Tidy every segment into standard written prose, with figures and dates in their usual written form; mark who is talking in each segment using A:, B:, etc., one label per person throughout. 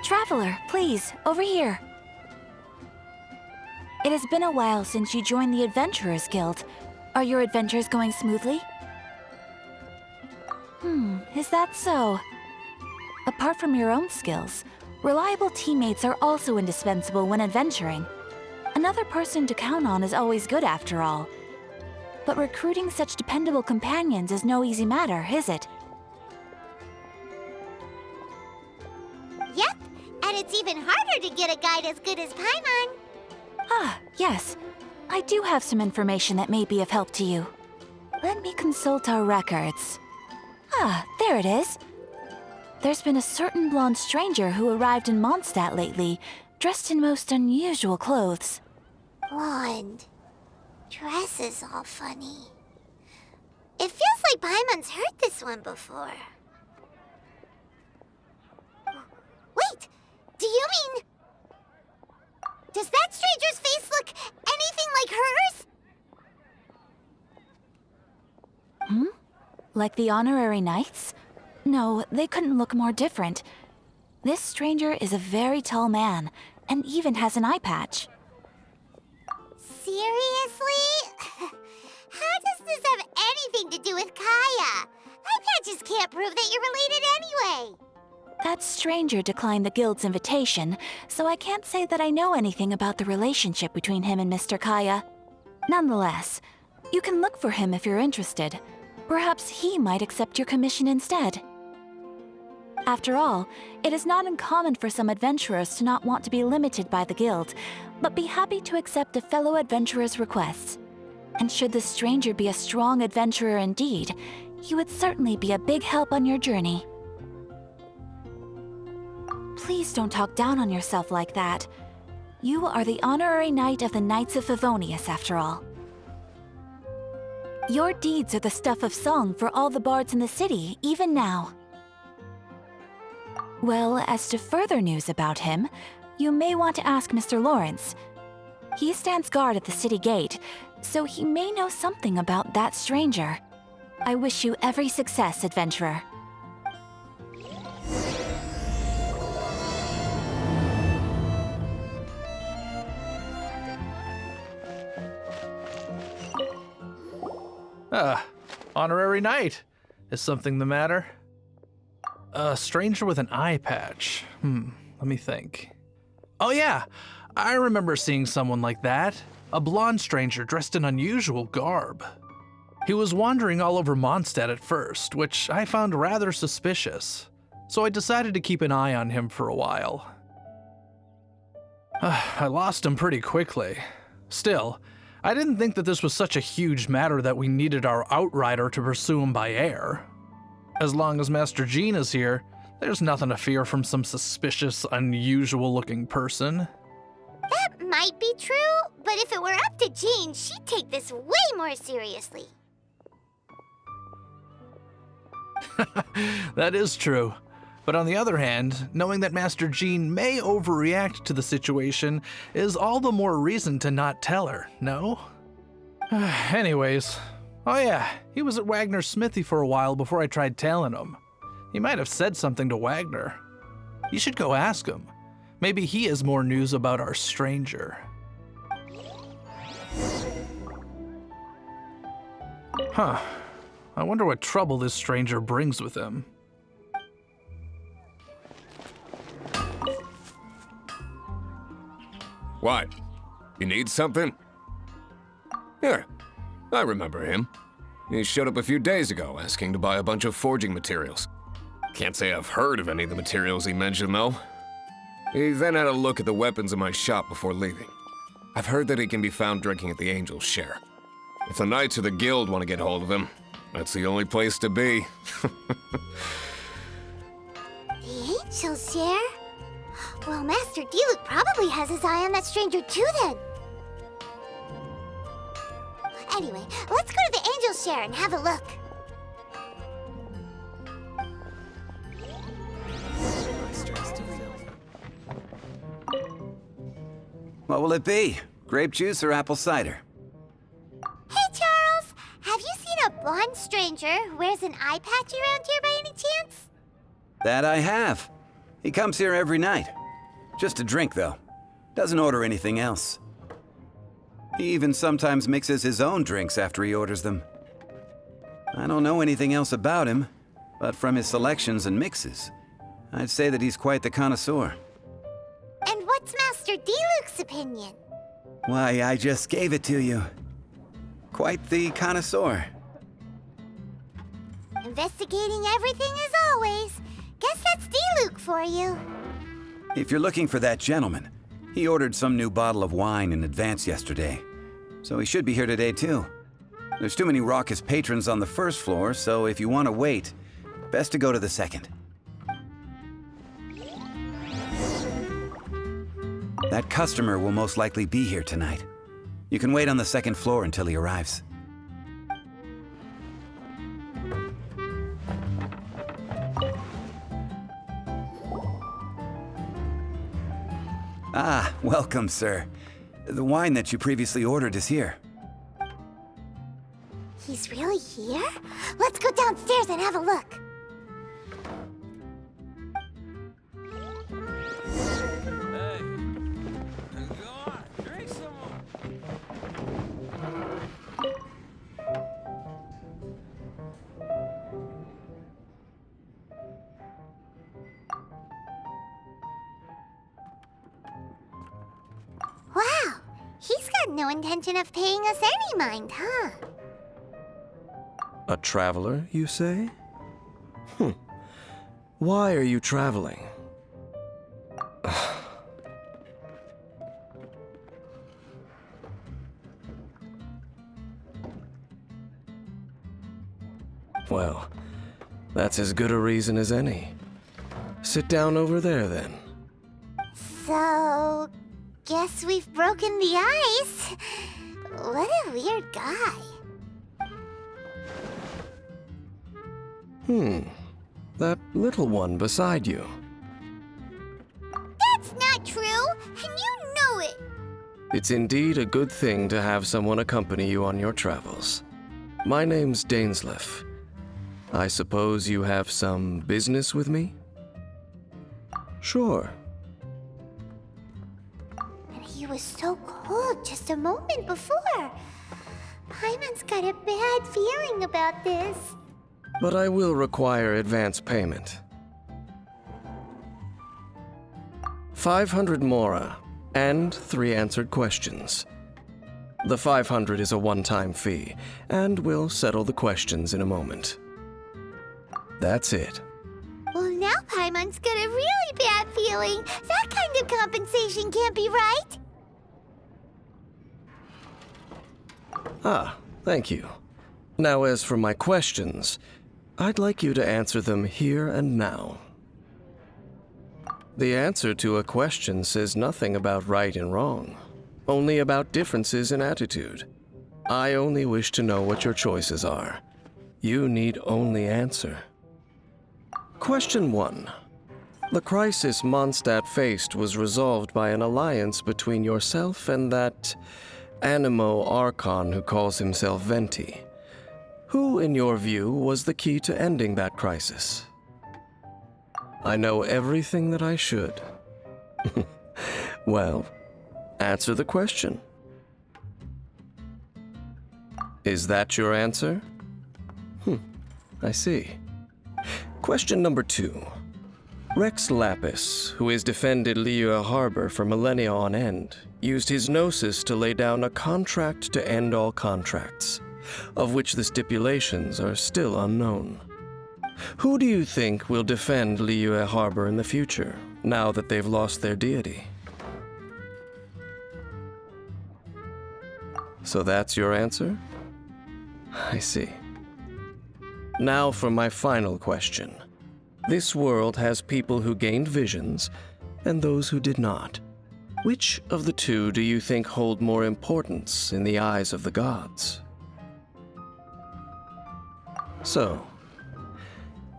A: Traveler, please, over here. It has been a while since you joined the Adventurers Guild. Are your adventures going smoothly? Is that so? Apart from your own skills, reliable teammates are also indispensable when adventuring. Another person to count on is always good after all. But recruiting such dependable companions is no easy matter, is it?
B: Yep, and it's even harder to get a guide as good as Paimon.
A: Ah, yes. I do have some information that may be of help to you. Let me consult our records. Ah, there it is. There's been a certain blonde stranger who arrived in Mondstadt lately, dressed in most unusual clothes.
B: Blonde. Dress is all funny. It feels like Paimon's heard this one before. Wait! Do you mean... Does that stranger's face look anything like hers?
A: Like the honorary knights? No, they couldn't look more different. This stranger is a very tall man, and even has an eye patch.
B: Seriously? How does this have anything to do with Kaya? Eye patches can't prove that you're related anyway.
A: That stranger declined the guild's invitation, so I can't say that I know anything about the relationship between him and Mr. Kaya. Nonetheless, you can look for him if you're interested. Perhaps he might accept your commission instead. After all, it is not uncommon for some adventurers to not want to be limited by the guild, but be happy to accept a fellow adventurer's requests. And should the stranger be a strong adventurer indeed, he would certainly be a big help on your journey. Please don't talk down on yourself like that. You are the honorary knight of the Knights of Favonius, after all. Your deeds are the stuff of song for all the bards in the city, even now. Well, as to further news about him, you may want to ask Mr. Lawrence. He stands guard at the city gate, so he may know something about that stranger. I wish you every success, adventurer.
C: Honorary knight. Is something the matter? A stranger with an eye patch. Let me think. Oh yeah, I remember seeing someone like that. A blonde stranger dressed in unusual garb. He was wandering all over Mondstadt at first, which I found rather suspicious. So I decided to keep an eye on him for a while. I lost him pretty quickly. Still, I didn't think that this was such a huge matter that we needed our outrider to pursue him by air. As long as Master Jean is here, there's nothing to fear from some suspicious, unusual-looking person.
B: That might be true, but if it were up to Jean, she'd take this way more seriously.
C: That is true. But on the other hand, knowing that Master Jean may overreact to the situation is all the more reason to not tell her, no? Anyways, oh yeah, he was at Wagner's smithy for a while before I tried tailing him. He might have said something to Wagner. You should go ask him. Maybe he has more news about our stranger. Huh. I wonder what trouble this stranger brings with him.
D: What? You need something? Here, I remember him. He showed up a few days ago asking to buy a bunch of forging materials. Can't say I've heard of any of the materials he mentioned, though. He then had a look at the weapons in my shop before leaving. I've heard that he can be found drinking at the Angel's Share. If the Knights of the Guild want to get hold of him, that's the only place to be.
B: The Angel's Share? Well, Master Diluc probably has his eye on that stranger too, then. Anyway, let's go to the Angel's Share and have a look.
E: What will it be? Grape juice or apple cider?
B: Hey, Charles! Have you seen a blonde stranger who wears an eye patch around here by any chance?
E: That I have. He comes here every night. Just to drink, though. Doesn't order anything else. He even sometimes mixes his own drinks after he orders them. I don't know anything else about him, but from his selections and mixes, I'd say that he's quite the connoisseur.
B: And what's Master D-Luke's opinion?
E: Why, I just gave it to you. Quite the connoisseur.
B: Investigating everything as always. Guess that's D-Luke for you.
E: If you're looking for that gentleman, he ordered some new bottle of wine in advance yesterday, so he should be here today too. There's too many raucous patrons on the first floor, so if you want to wait, best to go to the second. That customer will most likely be here tonight. You can wait on the second floor until he arrives. Ah, welcome, sir. The wine that you previously ordered is here.
B: He's really here? Let's go downstairs and have a look.
F: Hey, go on, drink some more.
B: Wow, he's got no intention of paying us any mind, huh?
F: A traveler, you say? Why are you traveling? Well, that's as good a reason as any. Sit down over there, then.
B: So, guess we've broken the ice. What a weird guy.
F: That little one beside you.
B: That's not true, and you know it.
F: It's indeed a good thing to have someone accompany you on your travels. My name's Dainsleif. I suppose you have some business with me? Sure.
B: And he was so cold just a moment before. Paimon's got a bad feeling about this.
F: But I will require advance payment. 500 mora, and 3 answered questions. The 500 is a one-time fee, and we'll settle the questions in a moment. That's it.
B: Well, now Paimon's got a really bad feeling. That kind of compensation can't be right.
F: Ah, thank you. Now, as for my questions, I'd like you to answer them here and now. The answer to a question says nothing about right and wrong, only about differences in attitude. I only wish to know what your choices are. You need only answer. Question 1. The crisis Mondstadt faced was resolved by an alliance between yourself and that Animo Archon who calls himself Venti. Who, in your view, was the key to ending that crisis? I know everything that I should. Well, answer the question. Is that your answer? I see. Question number 2. Rex Lapis, who has defended Liyue Harbor for millennia on end, used his gnosis to lay down a contract to end all contracts, of which the stipulations are still unknown. Who do you think will defend Liyue Harbor in the future, now that they've lost their deity? So that's your answer? I see. Now for my final question. This world has people who gained visions, and those who did not. Which of the two do you think hold more importance in the eyes of the gods? So,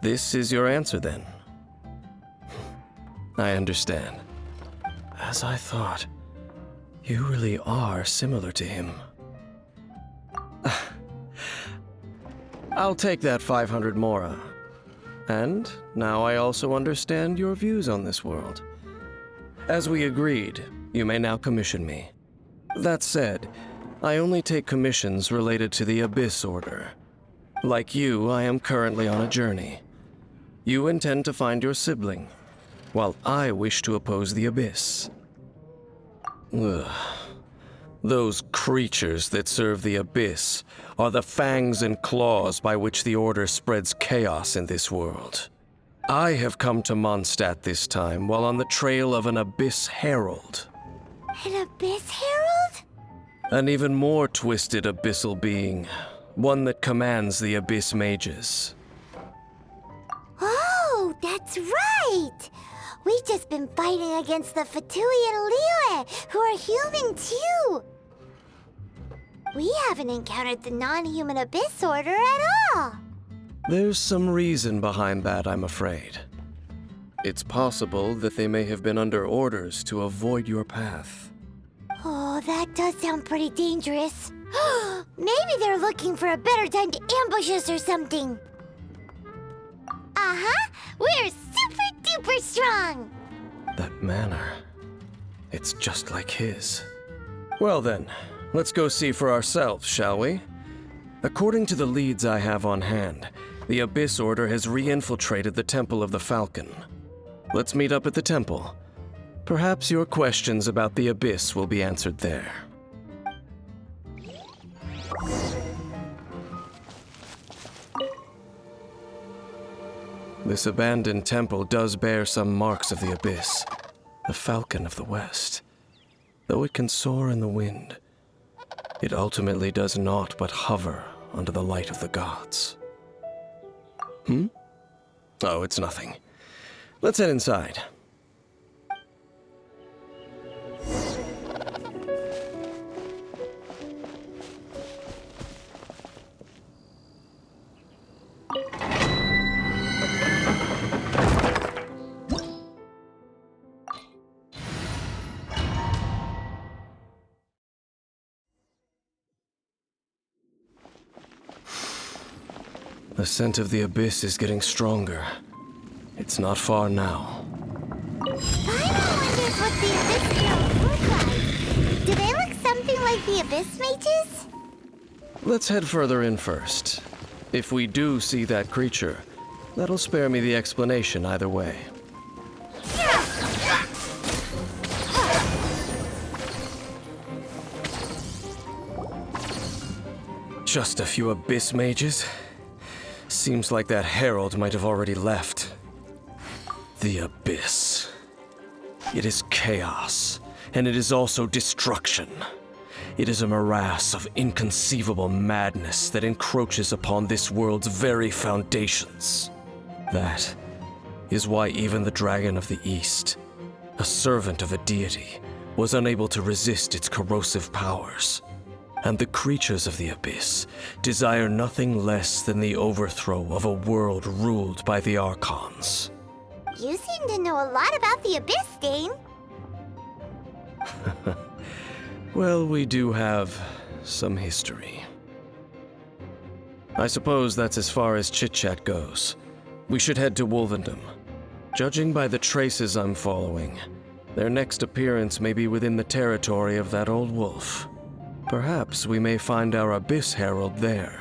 F: this is your answer then. I understand. As I thought, you really are similar to him. I'll take that 500 mora. And now I also understand your views on this world. As we agreed, you may now commission me. That said, I only take commissions related to the Abyss Order. Like you, I am currently on a journey. You intend to find your sibling, while I wish to oppose the Abyss. Ugh. Those creatures that serve the Abyss are the fangs and claws by which the Order spreads chaos in this world. I have come to Mondstadt this time while on the trail of an Abyss Herald.
B: An Abyss Herald?
F: An even more twisted abyssal being, one that commands the Abyss Mages.
B: Oh, that's right! We've just been fighting against the Fatui and Liyue, who are human too! We haven't encountered the non-human Abyss Order at all!
F: There's some reason behind that, I'm afraid. It's possible that they may have been under orders to avoid your path.
B: Oh, that does sound pretty dangerous. Maybe they're looking for a better time to ambush us or something. Uh-huh! We're super-duper strong!
F: That manner, it's just like his. Well then, let's go see for ourselves, shall we? According to the leads I have on hand, the Abyss Order has re-infiltrated the Temple of the Falcon. Let's meet up at the temple. Perhaps your questions about the Abyss will be answered there. This abandoned temple does bear some marks of the Abyss, the Falcon of the West. Though it can soar in the wind, it ultimately does naught but hover under the light of the gods. Oh, it's nothing. Let's head inside. The scent of the Abyss is getting stronger. It's not far now.
B: Paimon wonders what the Abyss Heralds look like. Do they look something like the Abyss Mages?
F: Let's head further in first. If we do see that creature, that'll spare me the explanation either way. Just a few Abyss Mages? Seems like that herald might have already left. The Abyss. It is chaos, and it is also destruction. It is a morass of inconceivable madness that encroaches upon this world's very foundations. That is why even the Dragon of the East, a servant of a deity, was unable to resist its corrosive powers. And the creatures of the Abyss desire nothing less than the overthrow of a world ruled by the Archons.
B: You seem to know a lot about the Abyss, Dane.
F: Well, we do have some history. I suppose that's as far as chit-chat goes. We should head to Wolvendom. Judging by the traces I'm following, their next appearance may be within the territory of that old wolf. Perhaps we may find our Abyss Herald there.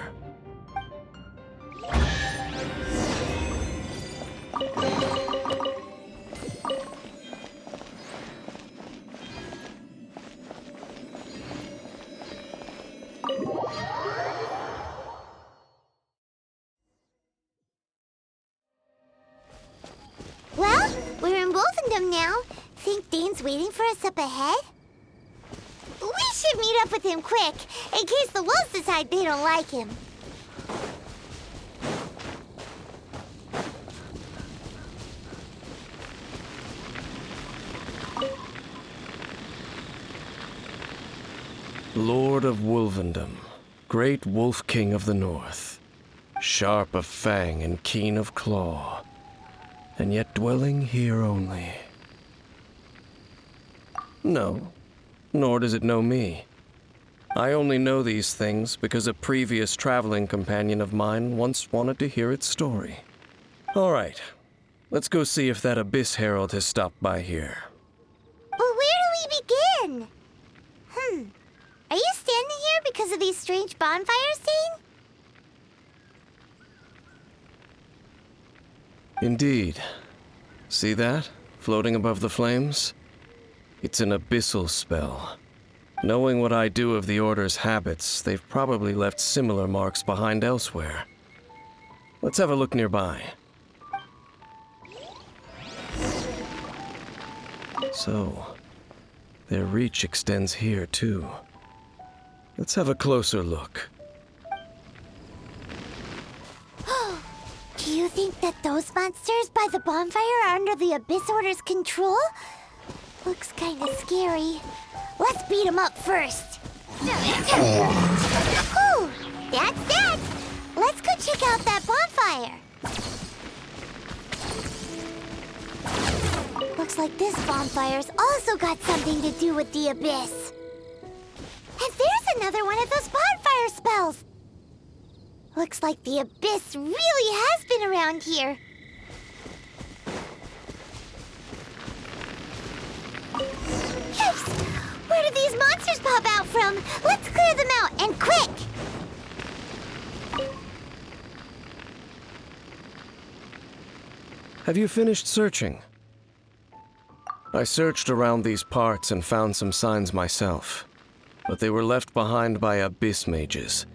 B: Well, we're in Wolfendom now. Think Dane's waiting for us up ahead? We should meet up with him quick, in case the wolves decide they don't like him.
F: Lord of Wolvendom, great Wolf King of the North, sharp of fang and keen of claw, and yet dwelling here only. No, nor does it know me. I only know these things because a previous traveling companion of mine once wanted to hear its story. All right. Let's go see if that Abyss Herald has stopped by here.
B: But where do we begin? Are you standing here because of these strange bonfires, Dane?
F: Indeed. See that? Floating above the flames? It's an abyssal spell. Knowing what I do of the Order's habits, they've probably left similar marks behind elsewhere. Let's have a look nearby. So, their reach extends here, too. Let's have a closer look.
B: Do you think that those monsters by the bonfire are under the Abyss Order's control? Looks kinda scary. Let's beat them up first. Whew, that's that. Let's go check out that bonfire. Looks like this bonfire's also got something to do with the Abyss. And there's another one of those bonfire spells. Looks like the Abyss really has been around here. Yikes! Where did these monsters pop out from? Let's clear them out, and quick!
F: Have you finished searching? I searched around these parts and found some signs myself, but they were left behind by Abyss mages,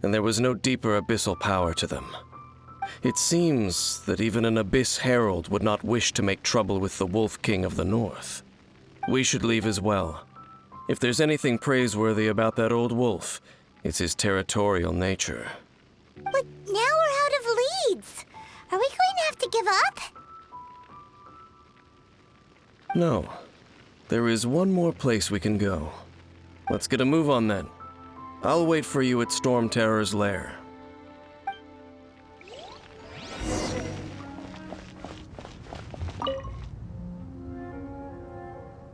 F: and there was no deeper abyssal power to them. It seems that even an Abyss Herald would not wish to make trouble with the Wolf King of the North. We should leave as well. If there's anything praiseworthy about that old wolf, it's his territorial nature.
B: But now we're out of leads. Are we going to have to give up?
F: No. There is one more place we can go. Let's get a move on then. I'll wait for you at Storm Terror's lair.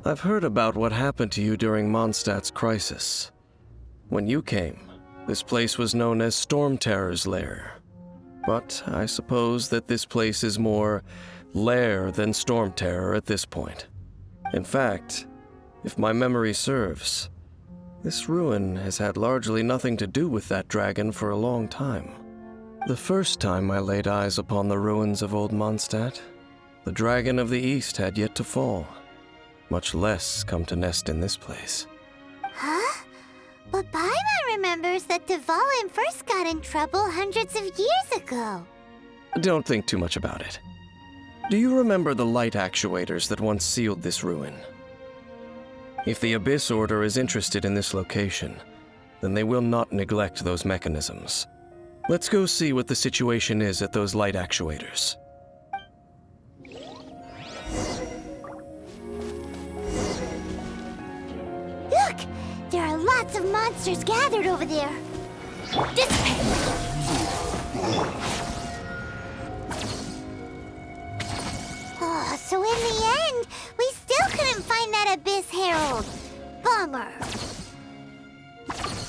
F: I've heard about what happened to you during Mondstadt's crisis. When you came, this place was known as Storm Terror's lair. But I suppose that this place is more lair than Storm Terror at this point. In fact, if my memory serves, this ruin has had largely nothing to do with that dragon for a long time. The first time I laid eyes upon the ruins of Old Mondstadt, the dragon of the East had yet to fall, much less come to nest in this place.
B: Huh? But Paimon remembers that Dvalin first got in trouble hundreds of years ago.
F: Don't think too much about it. Do you remember the light actuators that once sealed this ruin? If the Abyss Order is interested in this location, then they will not neglect those mechanisms. Let's go see what the situation is at those light actuators.
B: Look! There are lots of monsters gathered over there. Oh, so in the end, we still couldn't find that Abyss Herald. Bummer.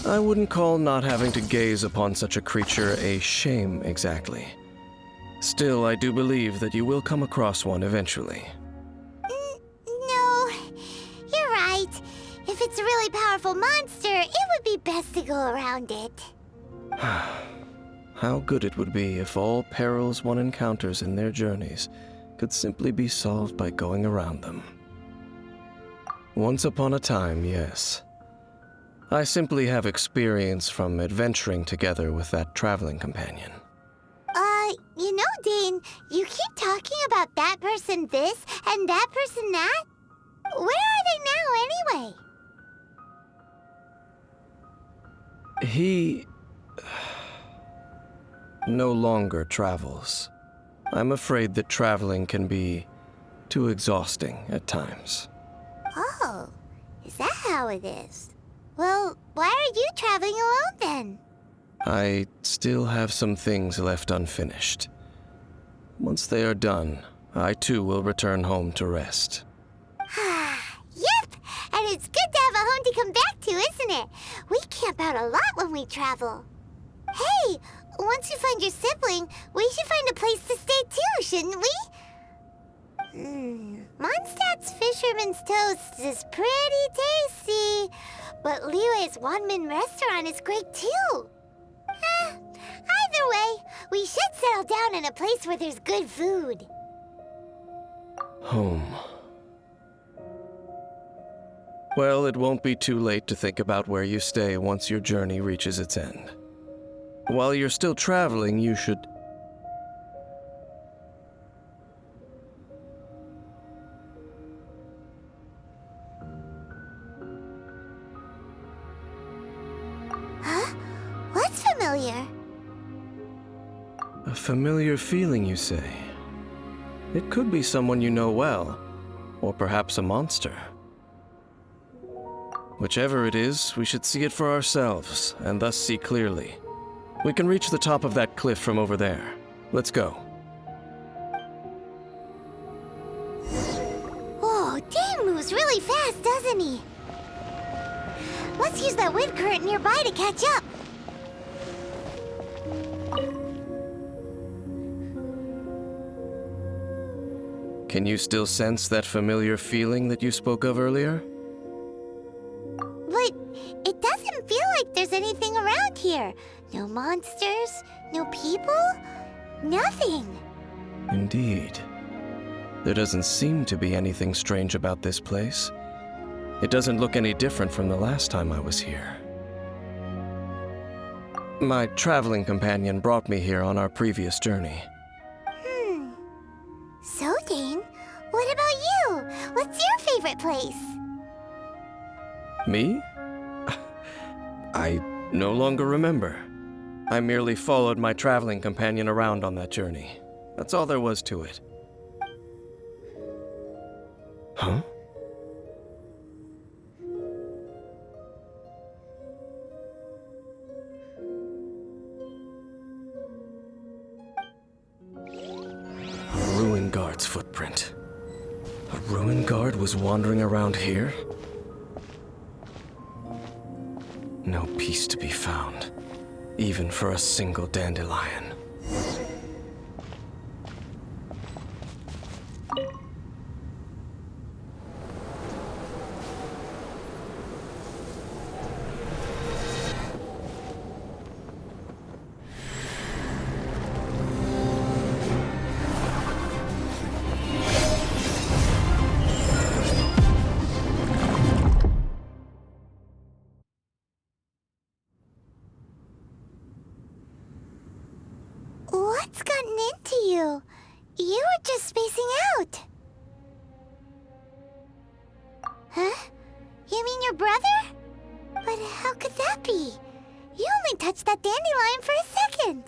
F: I wouldn't call not having to gaze upon such a creature a shame exactly. Still, I do believe that you will come across one eventually.
B: No, you're right. If it's a really powerful monster, it would be best to go around it.
F: How good it would be if all perils one encounters in their journeys could simply be solved by going around them. Once upon a time, yes. I simply have experience from adventuring together with that traveling companion.
B: You know, Dane, you keep talking about that person this and that person that. Where are they now, anyway?
F: He no longer travels. I'm afraid that traveling can be too exhausting at times.
B: Oh, is that how it is? Well, why are you traveling alone then?
F: I still have some things left unfinished. Once they are done, I too will return home to rest.
B: Yep, and it's good to have a home to come back to, isn't it? We camp out a lot when we travel. Hey, once you find your sibling, we should find a place to stay too, shouldn't we? Mondstadt's Fisherman's Toast is pretty tasty, but Liyue's Wanmin restaurant is great too. Either way, we should settle down in a place where there's good food.
F: Home. Well, it won't be too late to think about where you stay once your journey reaches its end. While you're still traveling, you should...
B: Huh? What's familiar?
F: A familiar feeling, you say? It could be someone you know well, or perhaps a monster. Whichever it is, we should see it for ourselves, and thus see clearly. We can reach the top of that cliff from over there. Let's go.
B: Whoa, Dane moves really fast, doesn't he? Let's use that wind current nearby to catch up.
F: Can you still sense that familiar feeling that you spoke of earlier?
B: But it doesn't feel like there's anything around here. No monsters, no people, nothing.
F: Indeed. There doesn't seem to be anything strange about this place. It doesn't look any different from the last time I was here. My traveling companion brought me here on our previous journey.
B: So, Dane, what about you? What's your favorite place?
F: Me? I no longer remember. I merely followed my traveling companion around on that journey. That's all there was to it. Huh? A ruin guard's footprint. A ruin guard was wandering around here? No peace to be found, even for a single dandelion.
B: What's gotten into you? You were just spacing out. Huh? You mean your brother? But how could that be? You only touched that dandelion for a second.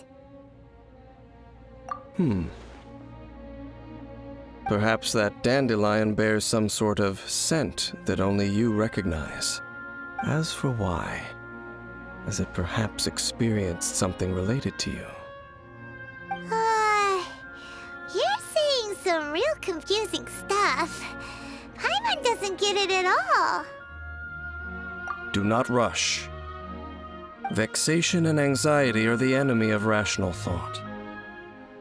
F: Perhaps that dandelion bears some sort of scent that only you recognize. As for why, has it perhaps experienced something related to you?
B: You're saying some real confusing stuff. Paimon doesn't get it at all.
F: Do not rush. Vexation and anxiety are the enemy of rational thought.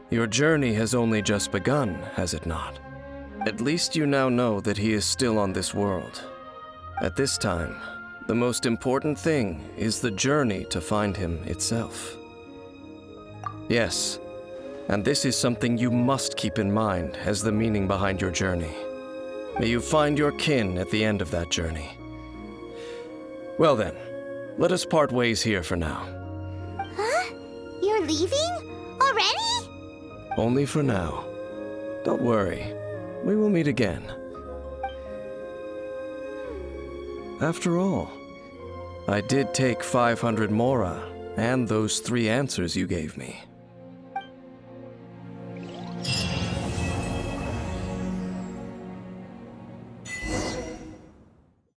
F: Your journey has only just begun, has it not? At least you now know that he is still on this world. At this time, the most important thing is the journey to find him itself. Yes, and this is something you must keep in mind as the meaning behind your journey. May you find your kin at the end of that journey. Well then, let us part ways here for now.
B: Huh? You're leaving? Already?
F: Only for now. Don't worry, we will meet again. After all, I did take 500 mora and those 3 answers you gave me.